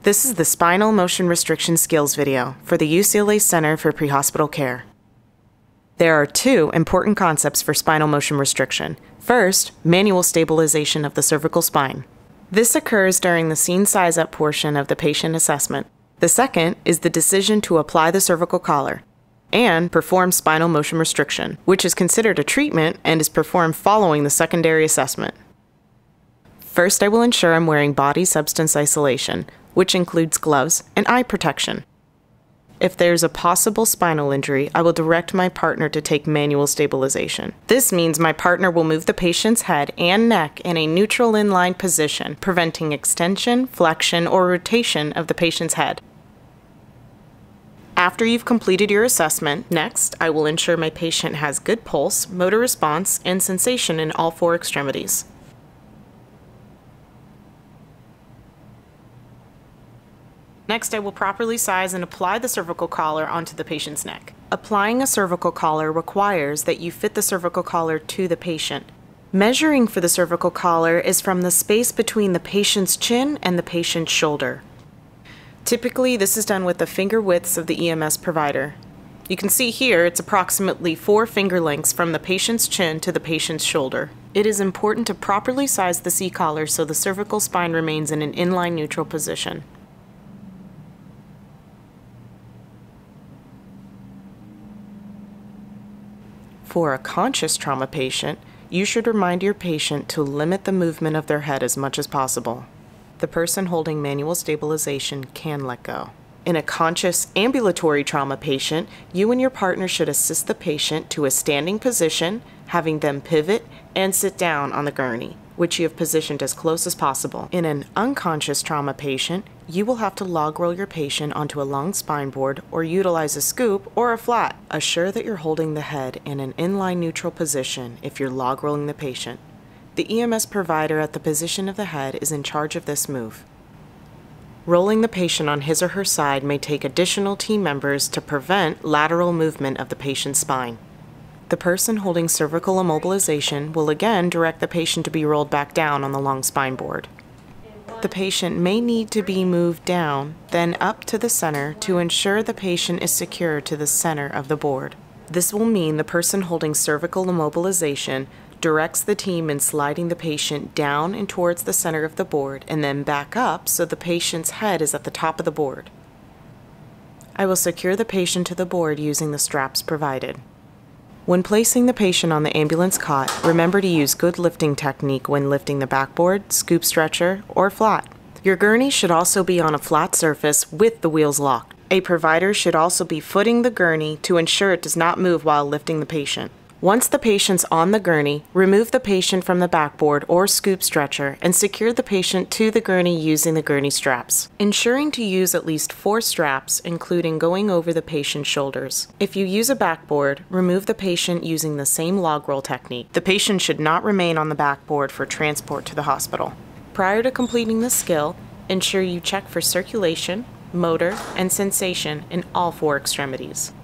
This is the Spinal Motion Restriction Skills video for the UCLA Center for Prehospital Care. There are two important concepts for spinal motion restriction. First, manual stabilization of the cervical spine. This occurs during the scene size-up portion of the patient assessment. The second is the decision to apply the cervical collar and perform spinal motion restriction, which is considered a treatment and is performed following the secondary assessment. First, I will ensure I'm wearing body substance isolation, which includes gloves and eye protection. If there's a possible spinal injury, I will direct my partner to take manual stabilization. This means my partner will move the patient's head and neck in a neutral inline position, preventing extension, flexion, or rotation of the patient's head. After you've completed your assessment, next, I will ensure my patient has good pulse, motor response, and sensation in all four extremities. Next, I will properly size and apply the cervical collar onto the patient's neck. Applying a cervical collar requires that you fit the cervical collar to the patient. Measuring for the cervical collar is from the space between the patient's chin and the patient's shoulder. Typically, this is done with the finger widths of the EMS provider. You can see here it's approximately 4 finger lengths from the patient's chin to the patient's shoulder. It is important to properly size the C-collar so the cervical spine remains in an inline neutral position. For a conscious trauma patient, you should remind your patient to limit the movement of their head as much as possible. The person holding manual stabilization can let go. In a conscious ambulatory trauma patient, you and your partner should assist the patient to a standing position, having them pivot and sit down on the gurney, which you have positioned as close as possible. In an unconscious trauma patient, you will have to log roll your patient onto a long spine board or utilize a scoop or a flat. Assure that you're holding the head in an inline neutral position if you're log rolling the patient. The EMS provider at the position of the head is in charge of this move. Rolling the patient on his or her side may take additional team members to prevent lateral movement of the patient's spine. The person holding cervical immobilization will again direct the patient to be rolled back down on the long spine board. The patient may need to be moved down, then up to the center to ensure the patient is secure to the center of the board. This will mean the person holding cervical immobilization directs the team in sliding the patient down and towards the center of the board and then back up so the patient's head is at the top of the board. I will secure the patient to the board using the straps provided. When placing the patient on the ambulance cot, remember to use good lifting technique when lifting the backboard, scoop stretcher, or flat. Your gurney should also be on a flat surface with the wheels locked. A provider should also be footing the gurney to ensure it does not move while lifting the patient. Once the patient's on the gurney, remove the patient from the backboard or scoop stretcher and secure the patient to the gurney using the gurney straps, ensuring to use at least 4 straps, including going over the patient's shoulders. If you use a backboard, remove the patient using the same log roll technique. The patient should not remain on the backboard for transport to the hospital. Prior to completing the skill, ensure you check for circulation, motor, and sensation in all 4 extremities.